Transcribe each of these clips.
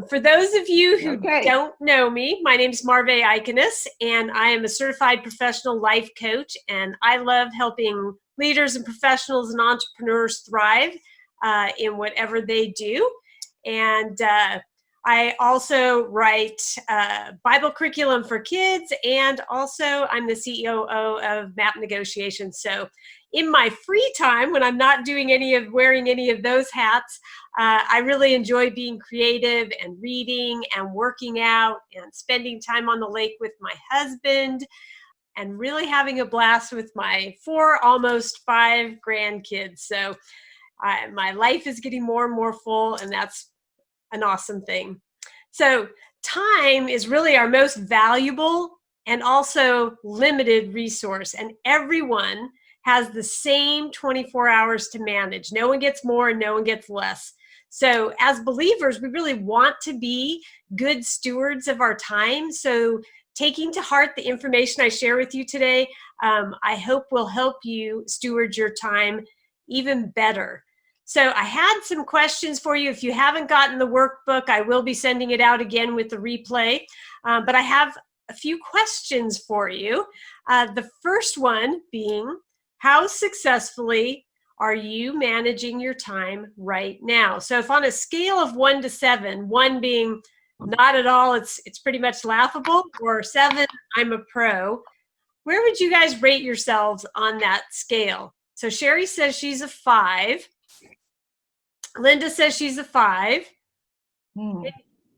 For those of you who Okay. don't know me, my name is Marve Ikenis, and I am a certified professional life coach, and I love helping leaders and professionals and entrepreneurs thrive in whatever they do. And I also write Bible curriculum for kids, and also I'm the CEO of MAP Negotiations. So in my free time, when I'm not doing wearing any of those hats, I really enjoy being creative and reading and working out and spending time on the lake with my husband and really having a blast with my 4, almost 5 grandkids. So my life is getting more and more full, and that's an awesome thing. So time is really our most valuable and also limited resource, and everyone has the same 24 hours to manage. No one gets more and no one gets less. So as believers, we really want to be good stewards of our time. So taking to heart the information I share with you today, I hope will help you steward your time even better. So I had some questions for you. If you haven't gotten the workbook, I will be sending it out again with the replay. But I have a few questions for you. The first one being, how successfully are you managing your time right now? So if on a scale of 1 to 7, 1 being not at all, it's pretty much laughable, or 7, I'm a pro, where would you guys rate yourselves on that scale? So Sherry says she's a 5. Linda says she's a 5.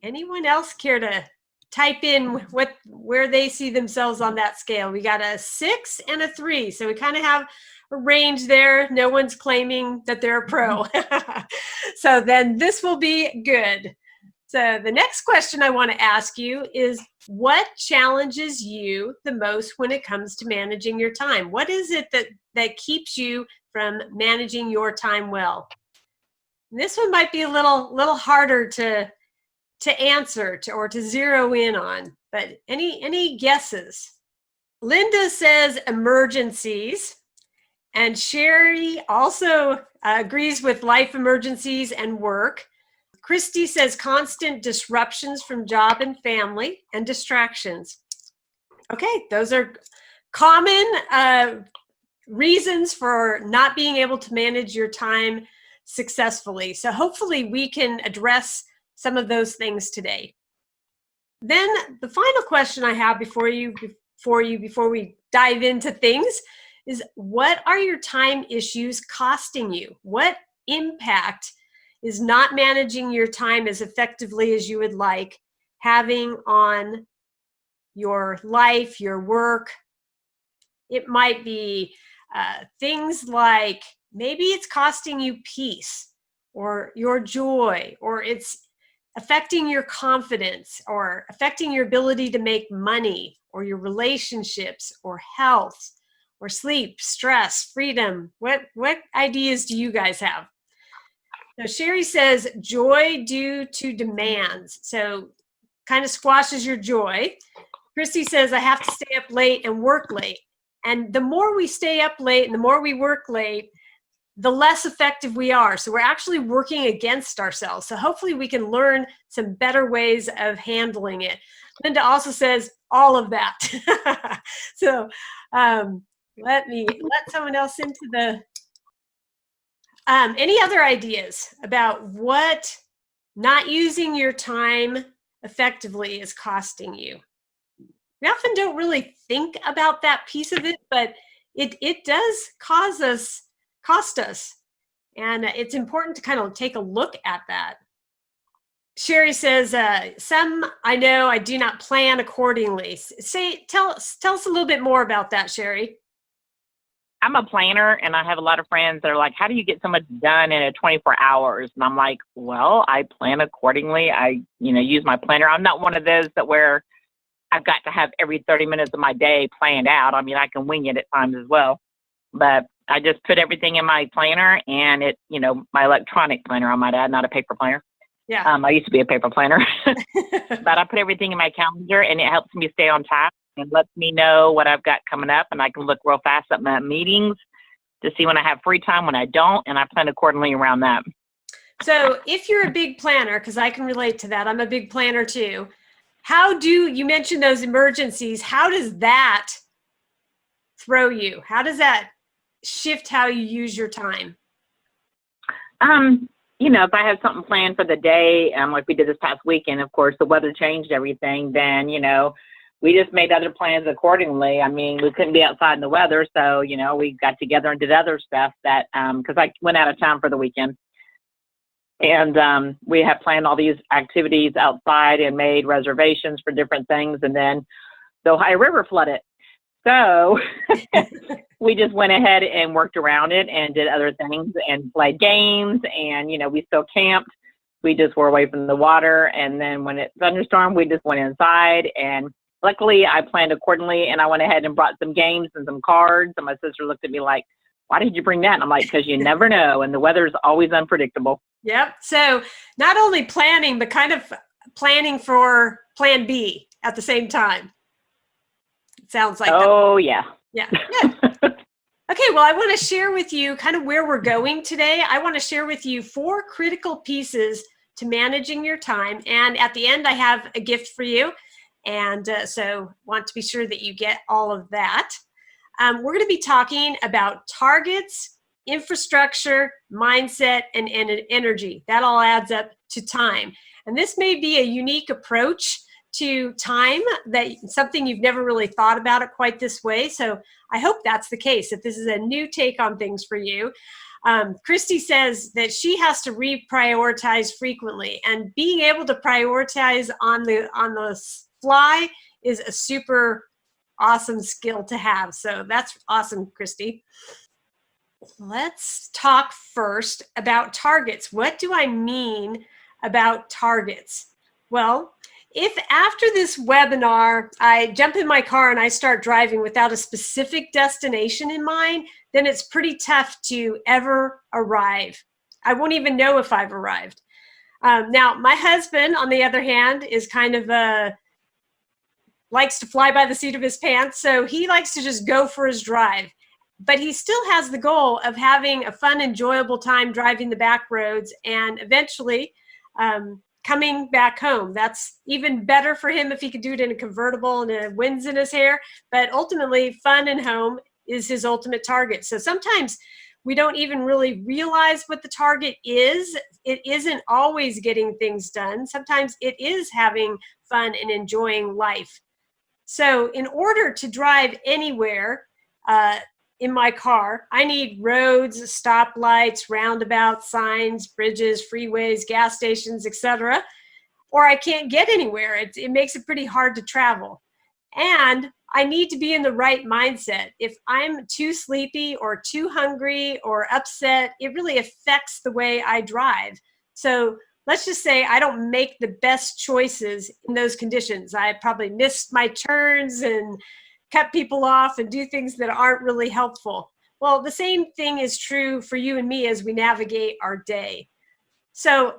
Anyone else care to type in where they see themselves on that scale? We got a 6 and a 3. So we kind of have a range there. No one's claiming that they're a pro. So then this will be good. So the next question I want to ask you is, what challenges you the most when it comes to managing your time? What is it that keeps you from managing your time well? And this one might be a little harder to answer or to zero in on, but any guesses? Linda says emergencies, and Sherry also agrees with life emergencies and work. Christy says constant disruptions from job and family and distractions. Okay, those are common reasons for not being able to manage your time successfully. So hopefully we can address some of those things today. Then the final question I have before we dive into things is, what are your time issues costing you? What impact is not managing your time as effectively as you would like having on your life, your work? It might be things like, maybe it's costing you peace or your joy, or it's affecting your confidence or affecting your ability to make money or your relationships or health or sleep, stress, freedom. What ideas do you guys have? Now, Sherry says joy due to demands. So kind of squashes your joy. Christy says, I have to stay up late and work late. And the more we stay up late and the more we work late, the less effective we are. So we're actually working against ourselves. So hopefully we can learn some better ways of handling it. Linda also says all of that. So let someone else into the, any other ideas about what not using your time effectively is costing you? We often don't really think about that piece of it, but it does cost us. And it's important to kind of take a look at that. Sherry says, some I know I do not plan accordingly. Tell us a little bit more about that, Sherry. I'm a planner, and I have a lot of friends that are like, how do you get so much done in a 24 hours? And I'm like, well, I plan accordingly. I, use my planner. I'm not one of those where I've got to have every 30 minutes of my day planned out. I mean, I can wing it at times as well, but I just put everything in my planner, and my electronic planner, I might add, not a paper planner. Yeah. I used to be a paper planner, but I put everything in my calendar, and it helps me stay on task and lets me know what I've got coming up, and I can look real fast at my meetings to see when I have free time, when I don't, and I plan accordingly around that. So if you're a big planner, because I can relate to that, I'm a big planner too. How do you mention those emergencies? How does that throw you? How does that shift how you use your time? If I have something planned for the day, like we did this past weekend, of course, the weather changed everything. Then, we just made other plans accordingly. I mean, we couldn't be outside in the weather. So, we got together and did other stuff that, because I went out of town for the weekend. And we had planned all these activities outside and made reservations for different things. And then the Ohio River flooded. So we just went ahead and worked around it and did other things and played games. And, we still camped. We just were away from the water. And then when it thunderstormed, we just went inside. And luckily, I planned accordingly. And I went ahead and brought some games and some cards. And my sister looked at me like, why did you bring that? And I'm like, because you never know. And the weather is always unpredictable. Yep. So not only planning, but kind of planning for plan B at the same time. It sounds like Oh, yeah. Yeah. Okay, well, I want to share with you kind of where we're going today. I want to share with you 4 critical pieces to managing your time. And at the end, I have a gift for you. And so want to be sure that you get all of that. We're going to be talking about targets, infrastructure, mindset, and energy. That all adds up to time. And this may be a unique approach to time, that something you've never really thought about it quite this way. So I hope that's the case, that this is a new take on things for you. Christy says that she has to reprioritize frequently, and being able to prioritize on the fly is a super awesome skill to have. So that's awesome, Christy. Let's talk first about targets. What do I mean about targets? Well, if after this webinar, I jump in my car and I start driving without a specific destination in mind, then it's pretty tough to ever arrive. I won't even know if I've arrived. Now, my husband, on the other hand, is kind of likes to fly by the seat of his pants. So he likes to just go for his drive. But he still has the goal of having a fun, enjoyable time driving the back roads and eventually coming back home. That's even better for him if he could do it in a convertible and the wind's in his hair. But ultimately, fun and home is his ultimate target. So sometimes we don't even really realize what the target is. It isn't always getting things done. Sometimes it is having fun and enjoying life. So in order to drive anywhere in my car, I need roads, stoplights, roundabouts, signs, bridges, freeways, gas stations, etc. Or I can't get anywhere. It makes it pretty hard to travel. And I need to be in the right mindset. If I'm too sleepy or too hungry or upset, it really affects the way I drive. So let's just say I don't make the best choices in those conditions. I probably missed my turns and cut people off and do things that aren't really helpful. Well, the same thing is true for you and me as we navigate our day. So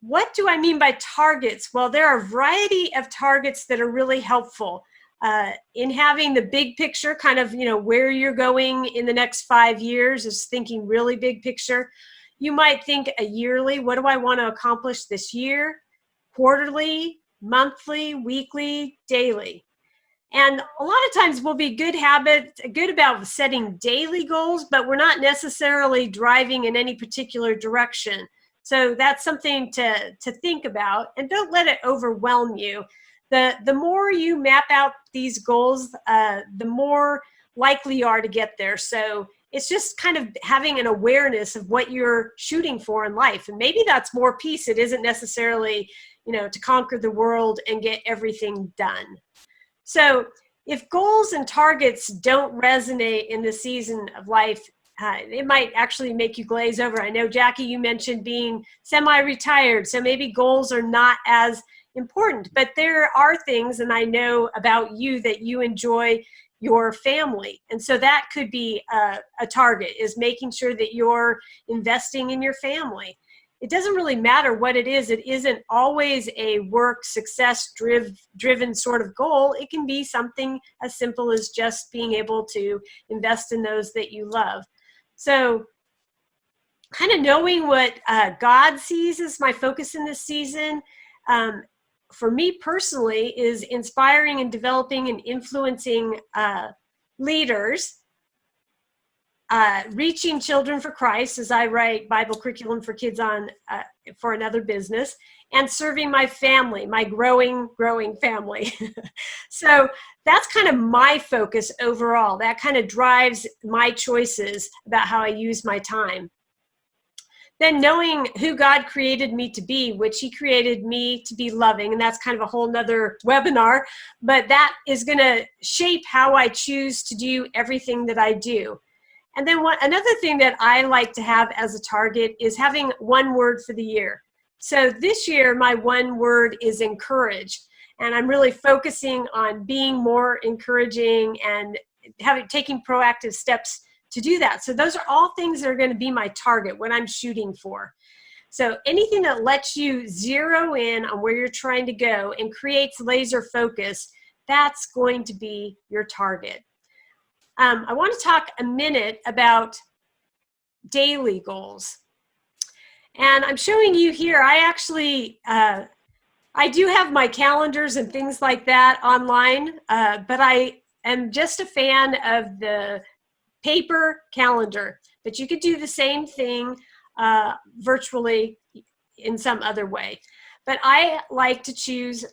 what do I mean by targets? Well, there are a variety of targets that are really helpful in having the big picture, kind of, where you're going in the next 5 years, is thinking really big picture. You might think a yearly, what do I want to accomplish this year? Quarterly, monthly, weekly, daily. And a lot of times we'll be good about setting daily goals, but we're not necessarily driving in any particular direction. So that's something to think about, and don't let it overwhelm you. The more you map out these goals, the more likely you are to get there. So it's just kind of having an awareness of what you're shooting for in life. And maybe that's more peace. It isn't necessarily, to conquer the world and get everything done. So if goals and targets don't resonate in the season of life, it might actually make you glaze over. I know, Jackie, you mentioned being semi-retired, so maybe goals are not as important, but there are things, and I know about you, that you enjoy your family. And so that could be a target, is making sure that you're investing in your family. It doesn't really matter what it is. It isn't always a work success driven sort of goal. It can be something as simple as just being able to invest in those that you love. So kind of knowing what God sees as my focus in this season, for me personally, is inspiring and developing and influencing leaders, reaching children for Christ as I write Bible curriculum for kids on for another business, and serving my family, my growing family. So that's kind of my focus overall. That kind of drives my choices about how I use my time. Then knowing who God created me to be, which he created me to be loving, and that's kind of a whole nother webinar, but that is going to shape how I choose to do everything that I do. And then another thing that I like to have as a target is having one word for the year. So this year, my one word is encourage. And I'm really focusing on being more encouraging and taking proactive steps to do that. So those are all things that are going to be my target, what I'm shooting for. So anything that lets you zero in on where you're trying to go and creates laser focus, that's going to be your target. I want to talk a minute about daily goals. And I'm showing you here, I actually, I do have my calendars and things like that online, but I am just a fan of the paper calendar. But you could do the same thing virtually in some other way. But I like to choose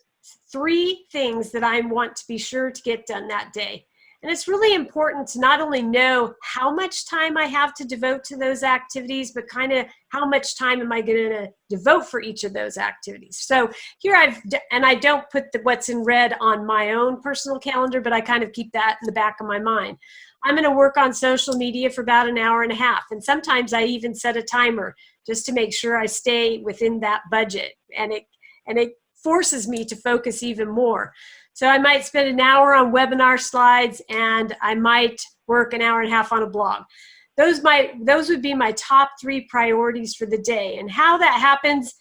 3 things that I want to be sure to get done that day. And it's really important to not only know how much time I have to devote to those activities, but kind of how much time am I going to devote for each of those activities. So here I don't put what's in red on my own personal calendar, but I kind of keep that in the back of my mind. I'm going to work on social media for about an hour and a half. And sometimes I even set a timer just to make sure I stay within that budget. And it forces me to focus even more. So I might spend an hour on webinar slides, and I might work an hour and a half on a blog. Those would be my top 3 priorities for the day. And how that happens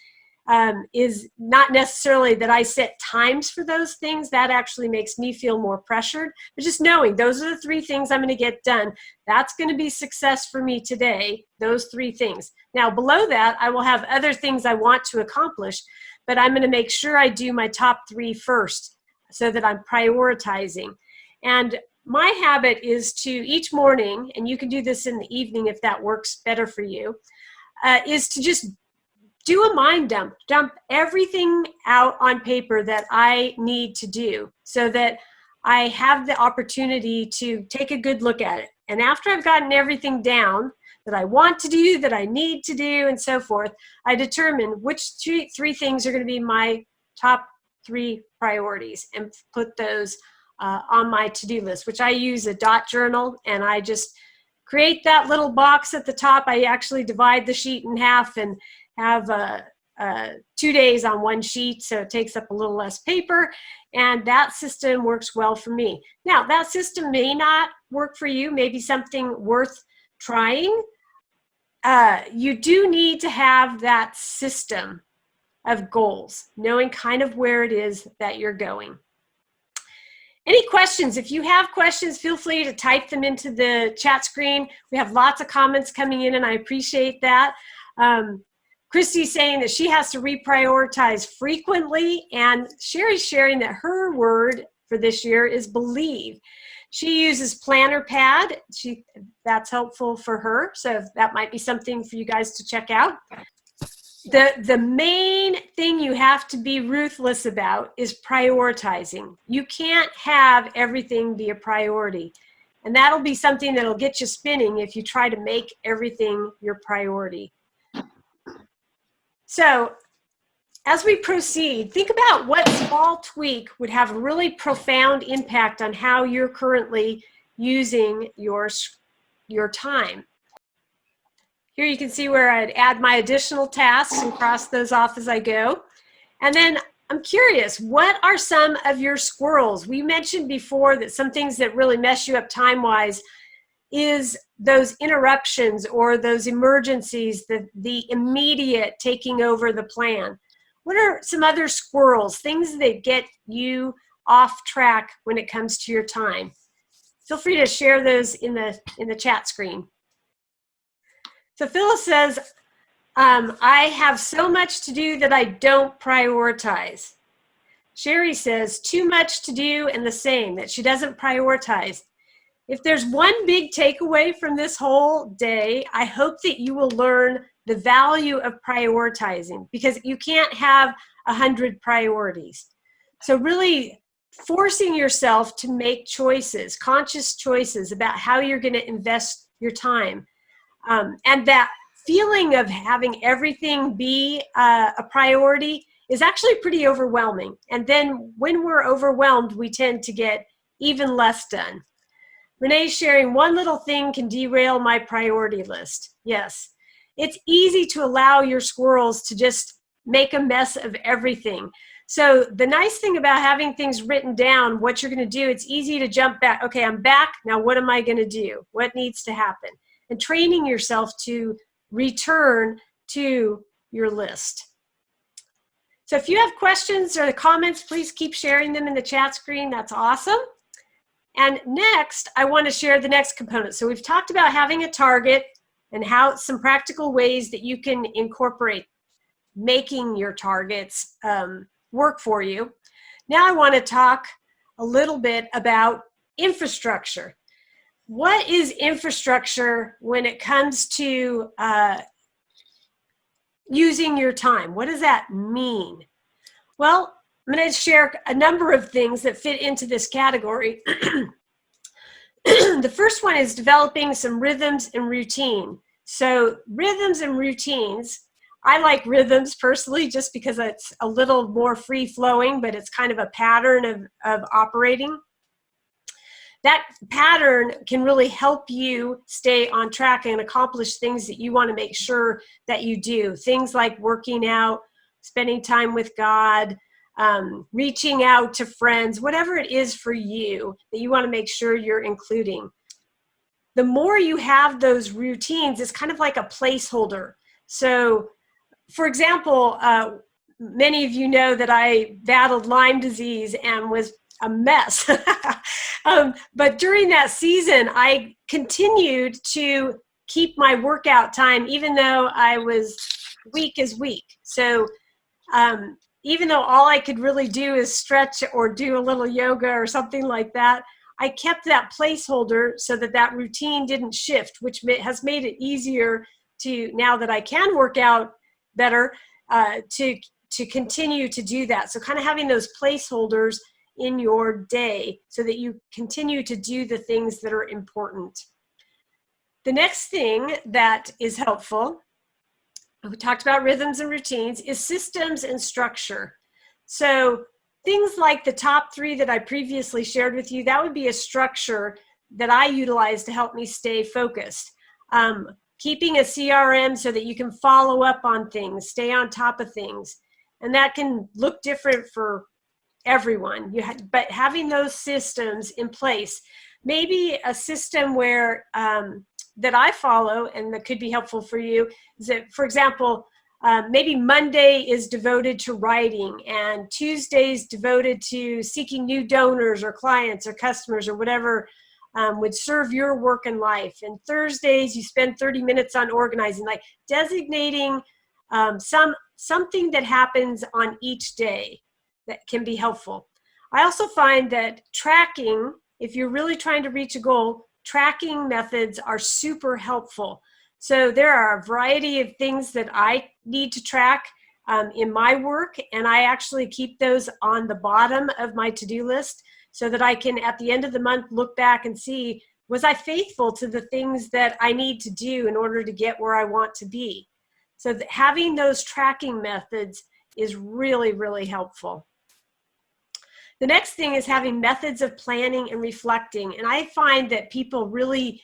is not necessarily that I set times for those things. That actually makes me feel more pressured. But just knowing those are the 3 things I'm going to get done, that's going to be success for me today, those 3 things. Now, below that, I will have other things I want to accomplish, but I'm going to make sure I do my top 3 first, so that I'm prioritizing. And my habit is to each morning, and you can do this in the evening if that works better for you, is to just do a mind dump. Dump everything out on paper that I need to do so that I have the opportunity to take a good look at it. And after I've gotten everything down that I want to do, that I need to do, and so forth, I determine which 3 things are going to be my top 3 priorities and put those on my to-do list, which I use a dot journal, and I just create that little box at the top. I actually divide the sheet in half and have 2 days on one sheet, so it takes up a little less paper, and that system works well for me. Now, that system may not work for you, maybe something worth trying. You do need to have that system of goals, knowing kind of where it is that you're going. Any questions? If you have questions, feel free to type them into the chat screen. We have lots of comments coming in, and I appreciate that. Christy's saying that she has to reprioritize frequently, and Sherry's sharing that her word for this year is believe. She uses Planner Pad. That's helpful for her, so that might be something for you guys to check out. The main thing you have to be ruthless about is prioritizing. You can't have everything be a priority. And that'll be something that'll get you spinning if you try to make everything your priority. So as we proceed, think about what small tweak would have a really profound impact on how you're currently using your time. Here you can see where I'd add my additional tasks and cross those off as I go. And then I'm curious, what are some of your squirrels? We mentioned before that some things that really mess you up time-wise is those interruptions or those emergencies, the immediate taking over the plan. What are some other squirrels, things that get you off track when it comes to your time? Feel free to share those in the chat screen. So Phyllis says, I have so much to do that I don't prioritize. Sherry says, too much to do and the same, that she doesn't prioritize. If there's one big takeaway from this whole day, I hope that you will learn the value of prioritizing, because you can't have 100 priorities. So really forcing yourself to make choices, conscious choices about how you're going to invest your time. And that feeling of having everything be a priority is actually pretty overwhelming. And then when we're overwhelmed, we tend to get even less done. Renee's sharing, one little thing can derail my priority list. Yes, it's easy to allow your squirrels to just make a mess of everything. So the nice thing about having things written down, what you're going to do, it's easy to jump back. Okay, I'm back. Now what am I going to do? What needs to happen? And training yourself to return to your list. So if you have questions or comments, please keep sharing them in the chat screen. That's awesome. And next, I want to share the next component. So we've talked about having a target and how some practical ways that you can incorporate making your targets work for you. Now I want to talk a little bit about infrastructure. What is infrastructure when it comes to using your time? What does that mean? Well, I'm going to share a number of things that fit into this category. The first one is developing some rhythms and routine. So rhythms and routines, I like rhythms personally just because it's a little more free flowing, but it's kind of a pattern of operating. That pattern can really help you stay on track and accomplish things that you want to make sure that you do. Things like working out, spending time with God, reaching out to friends, whatever it is for you that you want to make sure you're including. The more you have those routines, it's kind of like a placeholder. So, for example, many of you know that I battled Lyme disease and was a mess. But during that season, I continued to keep my workout time, even though I was weak as weak. So even though all I could really do is stretch or do a little yoga or something like that, I kept that placeholder so that that routine didn't shift, which has made it easier to, now that I can work out better, to continue to do that. So kind of having those placeholders in your day so that you continue to do the things that are important. The next thing that is helpful, we talked about rhythms and routines, is systems and structure. So things like the top 3 that I previously shared with you, that would be a structure that I utilize to help me stay focused. Keeping a CRM so that you can follow up on things, stay on top of things. And that can look different for everyone. But having those systems in place, maybe a system where that I follow and that could be helpful for you is that, for example, maybe Monday is devoted to writing and Tuesday's devoted to seeking new donors or clients or customers or whatever would serve your work and life. And Thursdays you spend 30 minutes on organizing, like designating something that happens on each day that can be helpful. I also find that tracking, if you're really trying to reach a goal, tracking methods are super helpful. So there are a variety of things that I need to track in my work, and I actually keep those on the bottom of my to-do list so that I can, at the end of the month, look back and see, was I faithful to the things that I need to do in order to get where I want to be? So having those tracking methods is really, really helpful. The next thing is having methods of planning and reflecting. And I find that people really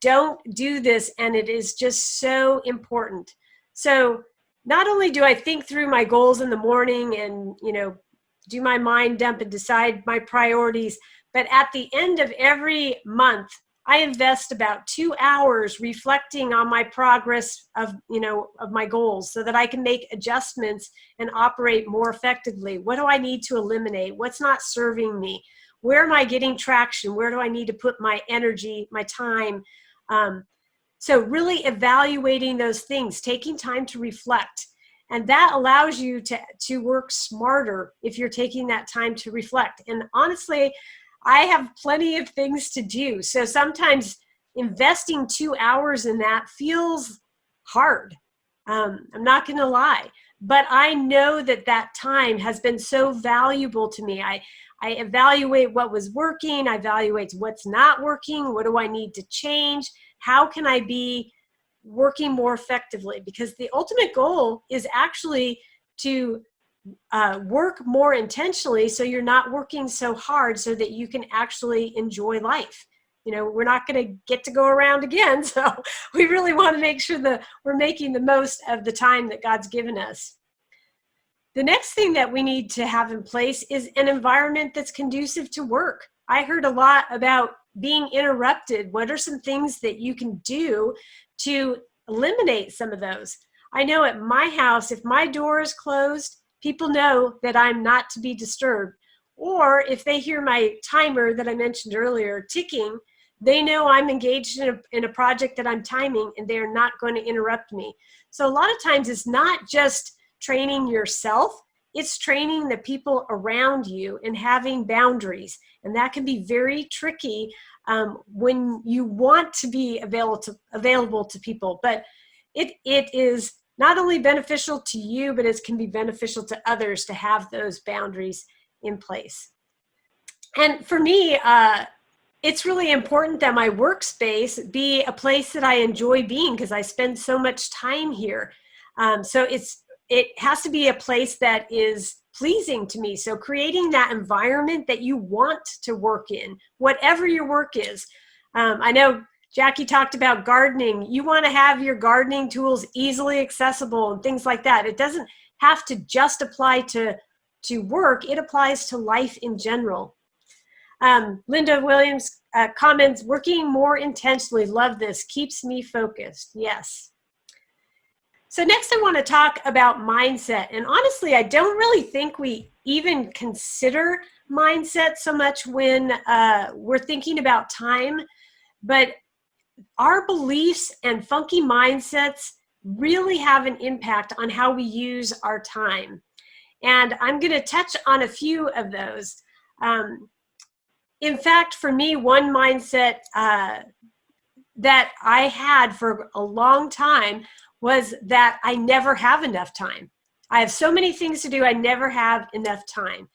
don't do this, and it is just so important. So not only do I think through my goals in the morning and, do my mind dump and decide my priorities, but at the end of every month, I invest about 2 hours reflecting on my progress of my goals so that I can make adjustments and operate more effectively. What do I need to eliminate? What's not serving me? Where am I getting traction? Where do I need to put my energy, my time? So really evaluating those things, taking time to reflect. And that allows you to work smarter if you're taking that time to reflect. And honestly, I have plenty of things to do. So sometimes investing 2 hours in that feels hard. I'm not going to lie. But I know that that time has been so valuable to me. I evaluate what was working. I evaluate what's not working. What do I need to change? How can I be working more effectively? Because the ultimate goal is actually to work more intentionally, so you're not working so hard, so that you can actually enjoy life. You know, we're not going to get to go around again, so we really want to make sure that we're making the most of the time that God's given us. The next thing that we need to have in place is an environment that's conducive to work. I heard a lot about being interrupted. What are some things that you can do to eliminate some of those? I know at my house, if my door is closed, people know that I'm not to be disturbed. Or if they hear my timer that I mentioned earlier ticking, they know I'm engaged in a project that I'm timing, and they're not going to interrupt me. So a lot of times it's not just training yourself, it's training the people around you and having boundaries. And that can be very tricky when you want to be available to people. But it is not only beneficial to you, but it can be beneficial to others to have those boundaries in place. And for me, it's really important that my workspace be a place that I enjoy being, because I spend so much time here. So it has to be a place that is pleasing to me. So creating that environment that you want to work in, whatever your work is. I know Jackie talked about gardening. You want to have your gardening tools easily accessible and things like that. It doesn't have to just apply to work. It applies to life in general. Linda Williams comments, working more intentionally. Love this. Keeps me focused. Yes. So next I want to talk about mindset. And honestly, I don't really think we even consider mindset so much when we're thinking about time. But our beliefs and funky mindsets really have an impact on how we use our time. And I'm going to touch on a few of those. In fact, for me, one mindset that I had for a long time was that I never have enough time. I have so many things to do, I never have enough time.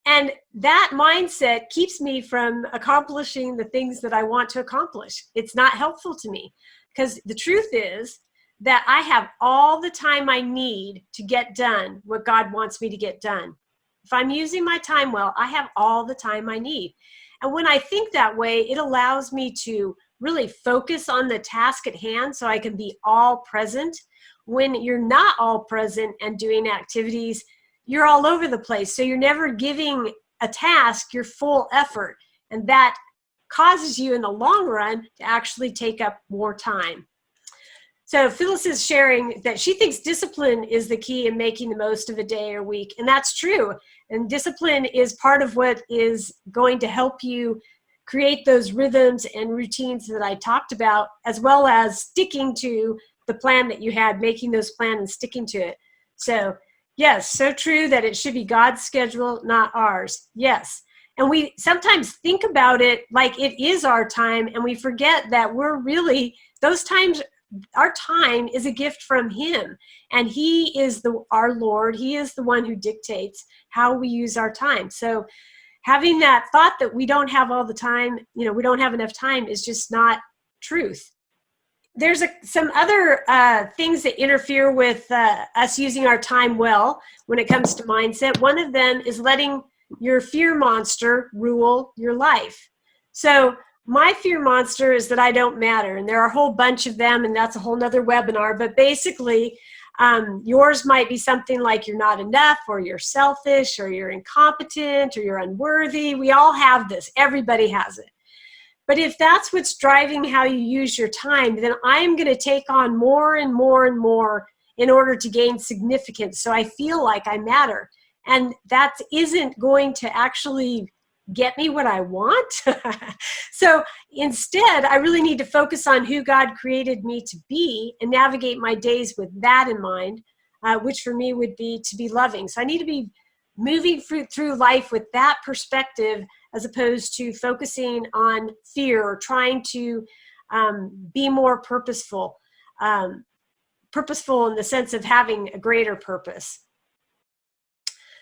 And that mindset keeps me from accomplishing the things that I want to accomplish. It's not helpful to me, because the truth is that I have all the time I need to get done what God wants me to get done. If I'm using my time well, I have all the time I need. And when I think that way, it allows me to really focus on the task at hand, so I can be all present. When you're not all present and doing activities, you're all over the place. So you're never giving a task your full effort. And that causes you in the long run to actually take up more time. So Phyllis is sharing that she thinks discipline is the key in making the most of a day or week. And that's true. And discipline is part of what is going to help you create those rhythms and routines that I talked about, as well as sticking to the plan that you had, making those plans and sticking to it. So yes, so true that it should be God's schedule, not ours. Yes. And we sometimes think about it like it is our time, and we forget that we're really, those times, our time is a gift from Him. And He is our Lord. He is the one who dictates how we use our time. So having that thought that we don't have all the time, we don't have enough time, is just not truth. There's some other things that interfere with us using our time well when it comes to mindset. One of them is letting your fear monster rule your life. So my fear monster is that I don't matter, and there are a whole bunch of them, and that's a whole nother webinar. But basically, yours might be something like you're not enough, or you're selfish, or you're incompetent, or you're unworthy. We all have this. Everybody has it. But if that's what's driving how you use your time, then I'm going to take on more and more and more in order to gain significance, so I feel like I matter. And that isn't going to actually get me what I want. So instead, I really need to focus on who God created me to be and navigate my days with that in mind, which for me would be to be loving. So I need to be moving through life with that perspective, as opposed to focusing on fear or trying to be more purposeful. Purposeful in the sense of having a greater purpose.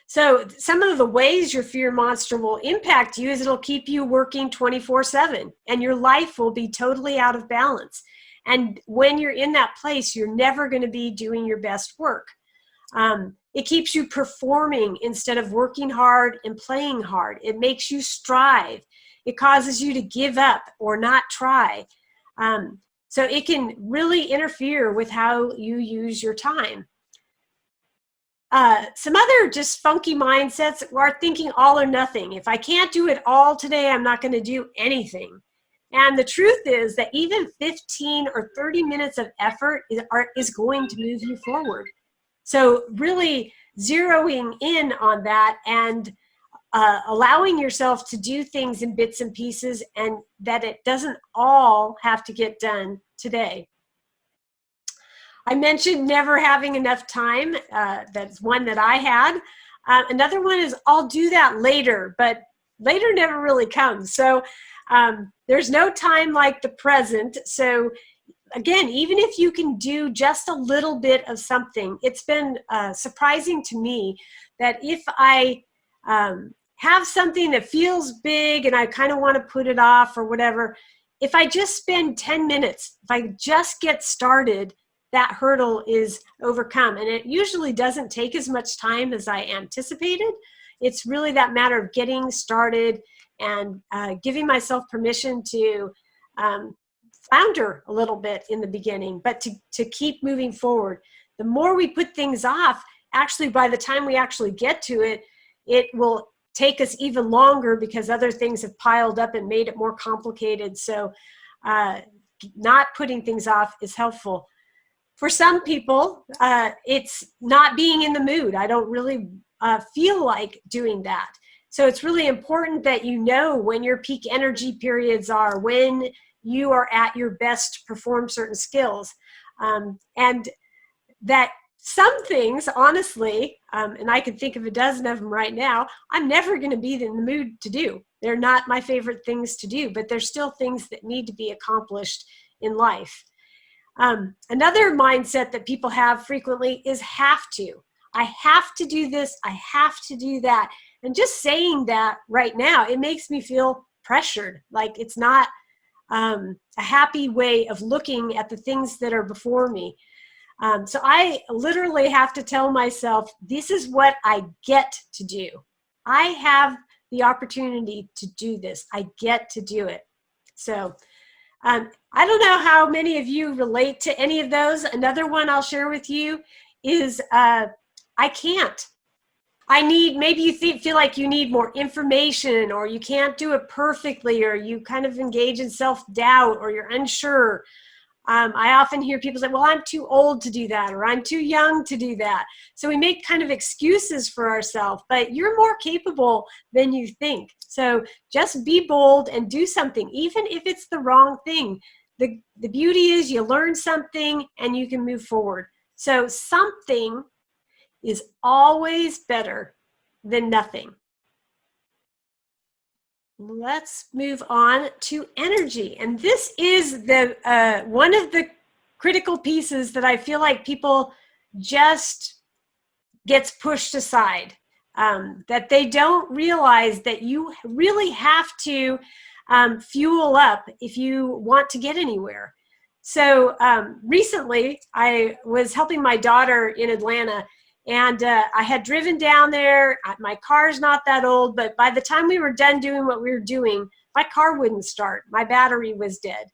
So some of the ways your fear monster will impact you is it'll keep you working 24/7, and your life will be totally out of balance. And when you're in that place, you're never going to be doing your best work. It keeps you performing instead of working hard and playing hard. It makes you strive. It causes you to give up or not try. So it can really interfere with how you use your time. Some other just funky mindsets are thinking all or nothing. If I can't do it all today, I'm not going to do anything. And the truth is that even 15 or 30 minutes of effort is going to move you forward. So really zeroing in on that and allowing yourself to do things in bits and pieces, and that it doesn't all have to get done today. I mentioned never having enough time. That's one that I had. Another one is I'll do that later, but later never really comes. So there's no time like the present. So again, even if you can do just a little bit of something, it's been surprising to me that if I have something that feels big and I kind of want to put it off or whatever, if I just spend 10 minutes, if I just get started, that hurdle is overcome. And it usually doesn't take as much time as I anticipated. It's really that matter of getting started and giving myself permission to flounder a little bit in the beginning, but to keep moving forward. The more we put things off, actually by the time we actually get to it, it will take us even longer because other things have piled up and made it more complicated. So not putting things off is helpful. For some people, it's not being in the mood. I don't really feel like doing that. So it's really important that you know when your peak energy periods are, when you are at your best to perform certain skills. And that some things, honestly, and I can think of a dozen of them right now, I'm never going to be in the mood to do. They're not my favorite things to do, but they're still things that need to be accomplished in life. Another mindset that people have frequently is have to. I have to do this. I have to do that. And just saying that right now, it makes me feel pressured. Like it's not a happy way of looking at the things that are before me. So I literally have to tell myself, this is what I get to do. I have the opportunity to do this. I get to do it. So I don't know how many of you relate to any of those. Another one I'll share with you is I can't. I need, maybe you feel like you need more information, or you can't do it perfectly, or you kind of engage in self-doubt, or you're unsure. I often hear people say, well, I'm too old to do that, or I'm too young to do that. So we make kind of excuses for ourselves, but you're more capable than you think. So just be bold and do something, even if it's the wrong thing. The beauty is you learn something and you can move forward. So something is always better than nothing. Let's move on to energy. And this is the one of the critical pieces that I feel like people just gets pushed aside, that they don't realize that you really have to fuel up if you want to get anywhere. So recently I was helping my daughter in Atlanta, and I had driven down there. My car's not that old, but by the time we were done doing what we were doing, my car wouldn't start. My battery was dead.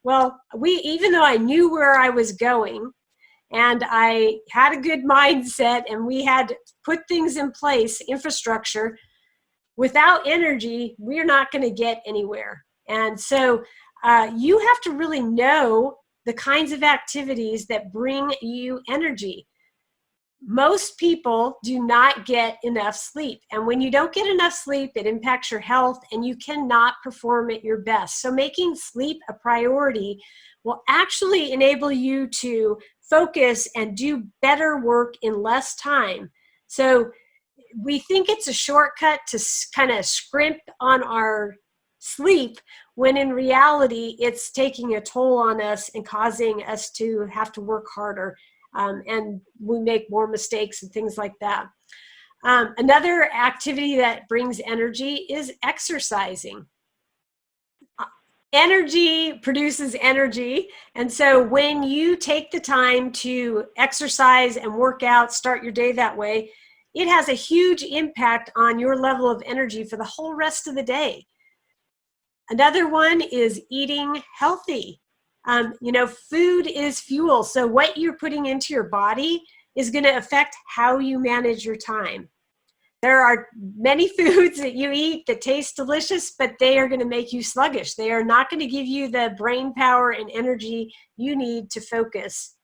Well, even though I knew where I was going and I had a good mindset and we had put things in place, infrastructure, without energy, we're not going to get anywhere. And so you have to really know the kinds of activities that bring you energy. most people do not get enough sleep. And when you don't get enough sleep, it impacts your health and you cannot perform at your best. So making sleep a priority will actually enable you to focus and do better work in less time. So we think it's a shortcut to kind of scrimp on our sleep, when in reality, it's taking a toll on us and causing us to have to work harder. And we make more mistakes and things like that. Another activity that brings energy is exercising. Energy produces energy. And so when you take the time to exercise and work out, start your day that way, it has a huge impact on your level of energy for the whole rest of the day. Another one is eating healthy. Food is fuel. So what you're putting into your body is going to affect how you manage your time. There are many foods that you eat that taste delicious, but they are going to make you sluggish. They are not going to give you the brain power and energy you need to focus.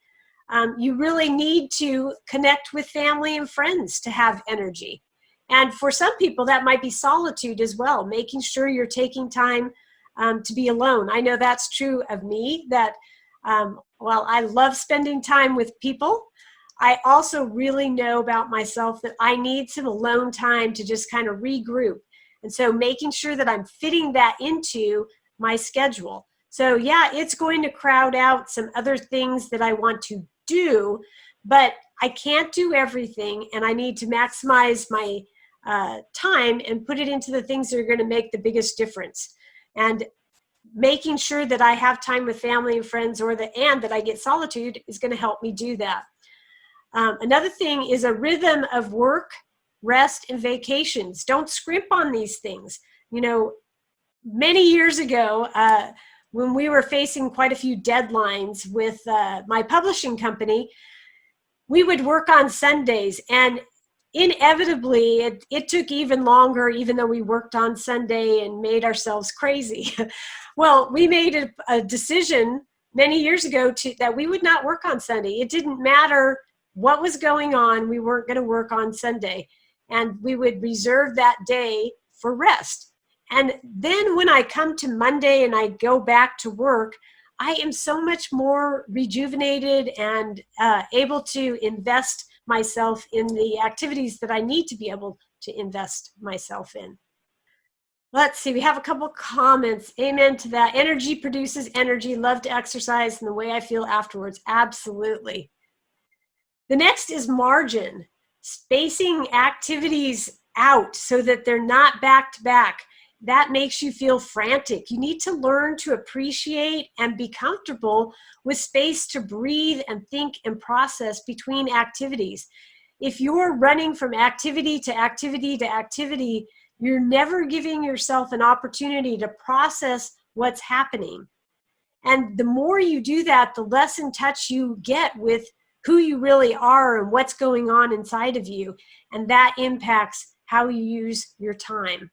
You really need to connect with family and friends to have energy. And for some people, that might be solitude as well, making sure you're taking time to be alone. I know that's true of me, that while I love spending time with people, I also really know about myself that I need some alone time to just kind of regroup. And so making sure that I'm fitting that into my schedule. So yeah, it's going to crowd out some other things that I want to do, but I can't do everything, and I need to maximize my time and put it into the things that are going to make the biggest difference. And making sure that I have time with family and friends, and that I get solitude, is going to help me do that. Another thing is a rhythm of work, rest, and vacations. Don't scrimp on these things. Many years ago, when we were facing quite a few deadlines with my publishing company, we would work on Sundays, and inevitably it took even longer, even though we worked on Sunday and made ourselves crazy. Well, we made a decision many years ago that we would not work on Sunday. It didn't matter what was going on. We weren't going to work on Sunday, and we would reserve that day for rest. And then when I come to Monday and I go back to work, I am so much more rejuvenated and able to invest myself in the activities that I need to be able to invest myself in. Let's see, we have a couple comments. Amen to that. Energy produces energy. Love to exercise and the way I feel afterwards. Absolutely. The next is margin. Spacing activities out so that they're not back to back. That makes you feel frantic. You need to learn to appreciate and be comfortable with space to breathe and think and process between activities. If you're running from activity to activity to activity, you're never giving yourself an opportunity to process what's happening. And the more you do that, the less in touch you get with who you really are and what's going on inside of you. And that impacts how you use your time.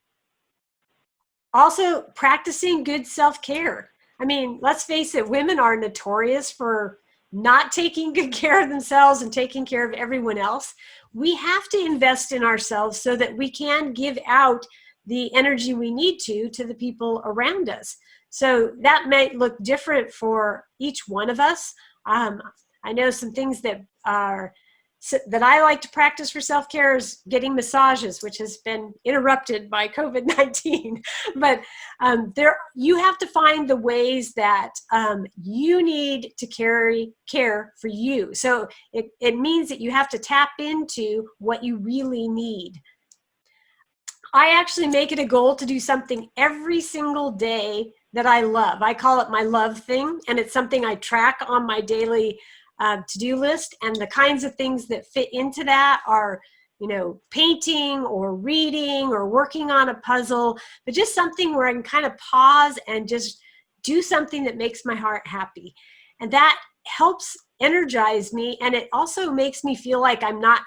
Also, practicing good self-care. I mean, let's face it, women are notorious for not taking good care of themselves and taking care of everyone else. We have to invest in ourselves so that we can give out the energy we need to the people around us. So that might look different for each one of us. I know some things that I like to practice for self-care is getting massages, which has been interrupted by COVID-19. But you have to find the ways that you need to care for you. So it means that you have to tap into what you really need. I actually make it a goal to do something every single day that I love. I call it my love thing, and it's something I track on my daily to-do list. And the kinds of things that fit into that are, painting or reading or working on a puzzle, but just something where I can kind of pause and just do something that makes my heart happy. And that helps energize me. And it also makes me feel like I'm not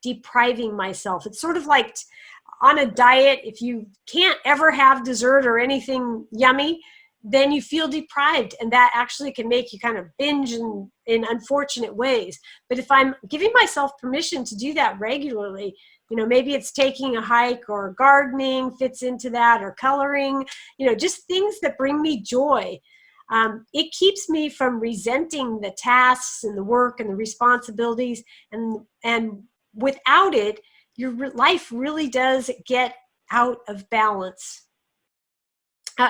depriving myself. It's sort of like on a diet, if you can't ever have dessert or anything yummy, then you feel deprived, and that actually can make you kind of binge in unfortunate ways. But if I'm giving myself permission to do that regularly, maybe it's taking a hike, or gardening fits into that, or coloring, just things that bring me joy. It keeps me from resenting the tasks and the work and the responsibilities, and without it, your life really does get out of balance.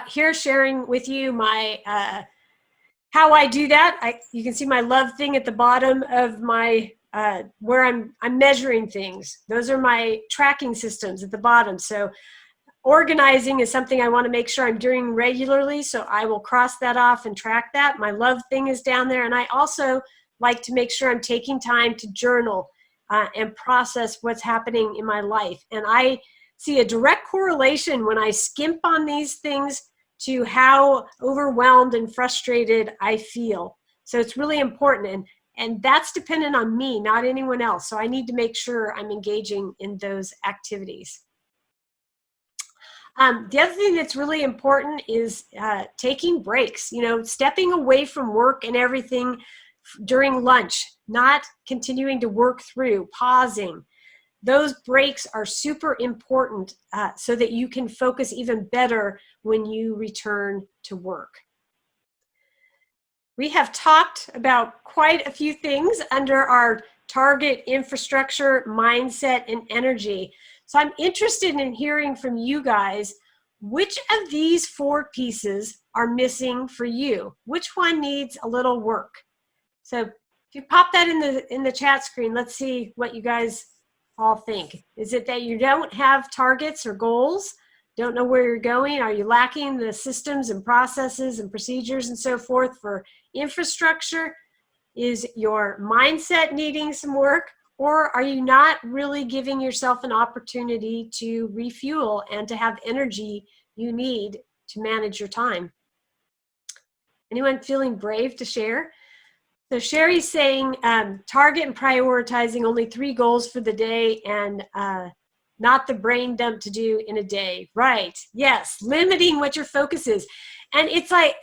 Here, sharing with you my how I do that. You can see my love thing at the bottom of my where I'm measuring things. Those are my tracking systems at the bottom. So organizing is something I want to make sure I'm doing regularly, so I will cross that off and track that. My love thing is down there, and I also like to make sure I'm taking time to journal and process what's happening in my life. And I see a direct correlation when I skimp on these things to how overwhelmed and frustrated I feel. So it's really important, and that's dependent on me, not anyone else. So I need to make sure I'm engaging in those activities. The other thing that's really important is taking breaks, stepping away from work and everything during lunch, not continuing to work through, pausing. Those breaks are super important so that you can focus even better when you return to work. We have talked about quite a few things under our target, infrastructure, mindset, and energy. So I'm interested in hearing from you guys, which of these 4 pieces are missing for you? Which one needs a little work? So if you pop that in the chat screen, let's see what you guys all think. Is it that you don't have targets or goals? Don't know where you're going? Are you lacking the systems and processes and procedures and so forth for infrastructure? Is your mindset needing some work? Or are you not really giving yourself an opportunity to refuel and to have energy you need to manage your time? Anyone feeling brave to share? So Sherry's saying target and prioritizing only 3 goals for the day, and not the brain dump to do in a day. Right. Yes. Limiting what your focus is. And it's like,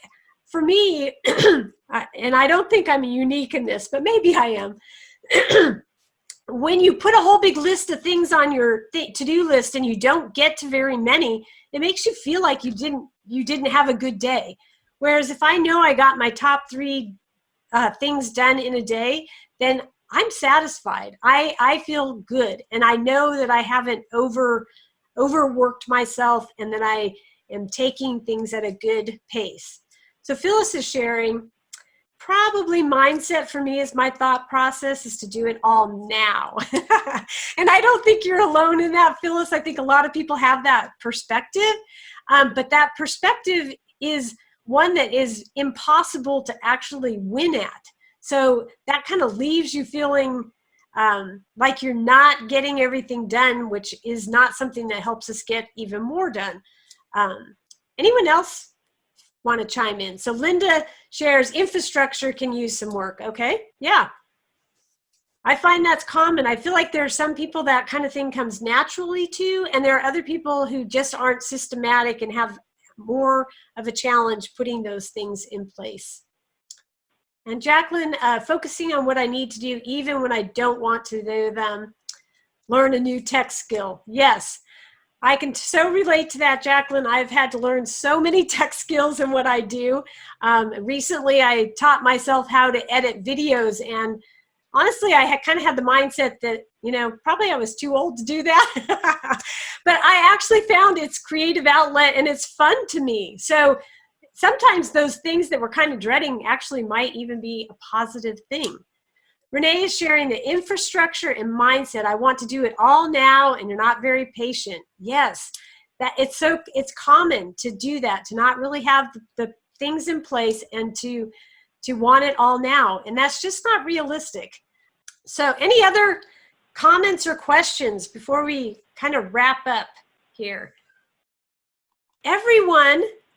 for me, and I don't think I'm unique in this, but maybe I am. When you put a whole big list of things on your to-do list and you don't get to very many, it makes you feel like you didn't have a good day. Whereas if I know I got my top 3 things done in a day, then I'm satisfied. I feel good, and I know that I haven't overworked myself, and that I am taking things at a good pace. So Phyllis is sharing, probably mindset for me is my thought process is to do it all now. And I don't think you're alone in that, Phyllis. I think a lot of people have that perspective, but that perspective is one that is impossible to actually win at. So that kind of leaves you feeling like you're not getting everything done, which is not something that helps us get even more done. Anyone else want to chime in? So Linda shares infrastructure can use some work. Okay. Yeah. I find that's common. I feel like there are some people that kind of thing comes naturally to, and there are other people who just aren't systematic and have more of a challenge putting those things in place. And Jacqueline, focusing on what I need to do even when I don't want to do them. Learn a new tech skill. Yes. I can so relate to that, Jacqueline. I've had to learn so many tech skills in what I do. Recently, I taught myself how to edit videos, and honestly, I had kind of had the mindset that, probably I was too old to do that. But I actually found it's creative outlet, and it's fun to me. So sometimes those things that we're kind of dreading actually might even be a positive thing. Renee is sharing the infrastructure and mindset. I want to do it all now, and you're not very patient. Yes, that it's common to do that, to not really have the things in place and to want it all now. And that's just not realistic. So any other comments or questions before we kind of wrap up here?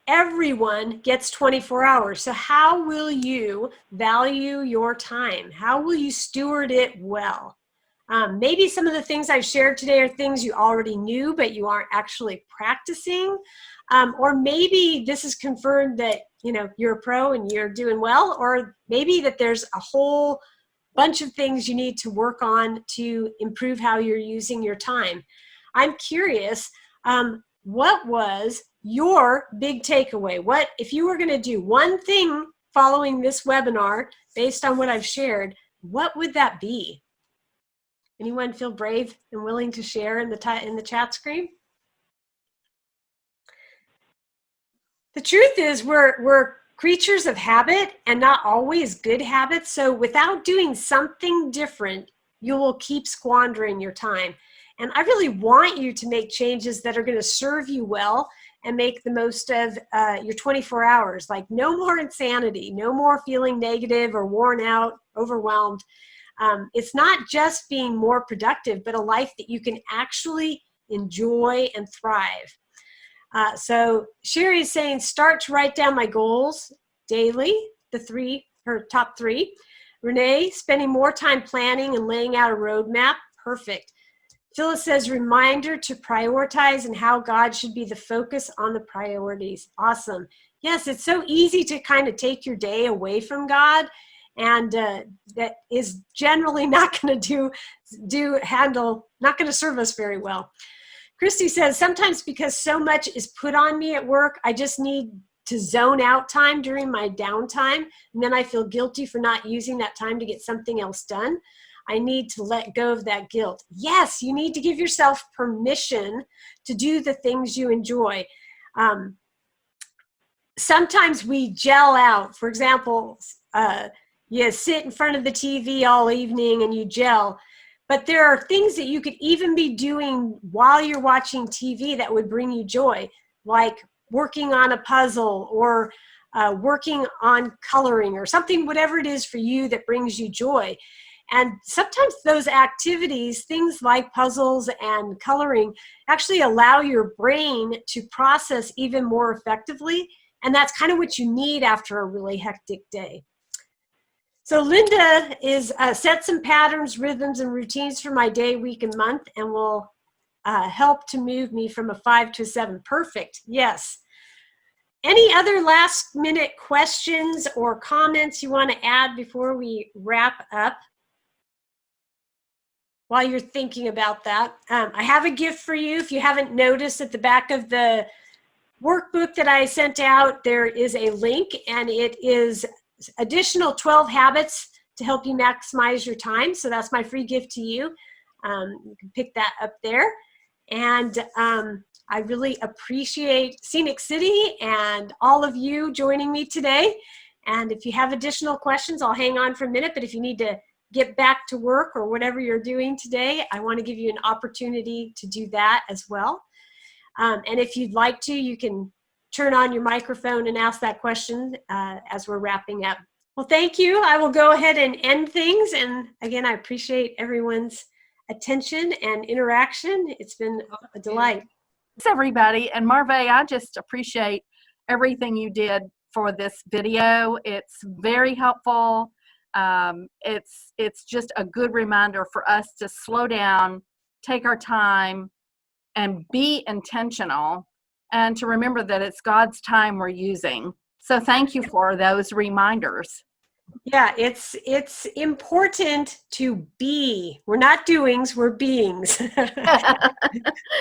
Everyone gets 24 hours. So how will you value your time? How will you steward it well? Maybe some of the things I've shared today are things you already knew, but you aren't actually practicing. Or maybe this is confirmed that, you're a pro and you're doing well, or maybe that there's a whole bunch of things you need to work on to improve how you're using your time. I'm curious, what was your big takeaway? What, if you were going to do one thing following this webinar based on what I've shared, what would that be? Anyone feel brave and willing to share in the chat screen? The truth is we're creatures of habit and not always good habits. So without doing something different, you will keep squandering your time. And I really want you to make changes that are going to serve you well and make the most of your 24 hours. Like no more insanity, no more feeling negative or worn out, overwhelmed. It's not just being more productive, but a life that you can actually enjoy and thrive. So Sherry is saying, start to write down my goals daily, her top 3. Renee, spending more time planning and laying out a roadmap. Perfect. Phyllis says, reminder to prioritize and how God should be the focus on the priorities. Awesome. Yes, it's so easy to kind of take your day away from God, and that is generally not going to not going to serve us very well. Christy says, sometimes because so much is put on me at work, I just need to zone out time during my downtime, and then I feel guilty for not using that time to get something else done. I need to let go of that guilt. Yes, you need to give yourself permission to do the things you enjoy. Sometimes we gel out. For example, you sit in front of the TV all evening and you gel. But there are things that you could even be doing while you're watching TV that would bring you joy, like working on a puzzle or working on coloring or something, whatever it is for you that brings you joy. And sometimes those activities, things like puzzles and coloring, actually allow your brain to process even more effectively. And that's kind of what you need after a really hectic day. So Linda is set some patterns, rhythms, and routines for my day, week, and month, and will help to move me from a 5 to a 7. Perfect. Yes. Any other last minute questions or comments you want to add before we wrap up? While you're thinking about that, I have a gift for you. If you haven't noticed, at the back of the workbook that I sent out, there is a link, and it is additional 12 habits to help you maximize your time. So that's my free gift to you. You can pick that up there. And I really appreciate Scenic City and all of you joining me today. And if you have additional questions, I'll hang on for a minute. But if you need to get back to work or whatever you're doing today, I want to give you an opportunity to do that as well. And if you'd like to, you can turn on your microphone and ask that question as we're wrapping up. Well, thank you. I will go ahead and end things. And again, I appreciate everyone's attention and interaction. It's been a delight. Thanks, everybody. And Marve, I just appreciate everything you did for this video. It's very helpful. It's just a good reminder for us to slow down, take our time, and be intentional, and to remember that it's God's time we're using. So thank you for those reminders. Yeah, it's important to be. We're not doings, we're beings. But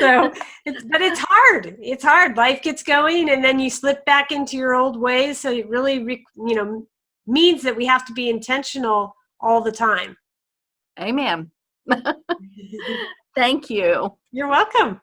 it's hard. It's hard. Life gets going, and then you slip back into your old ways. So it really, means that we have to be intentional all the time. Amen. Thank you. You're welcome.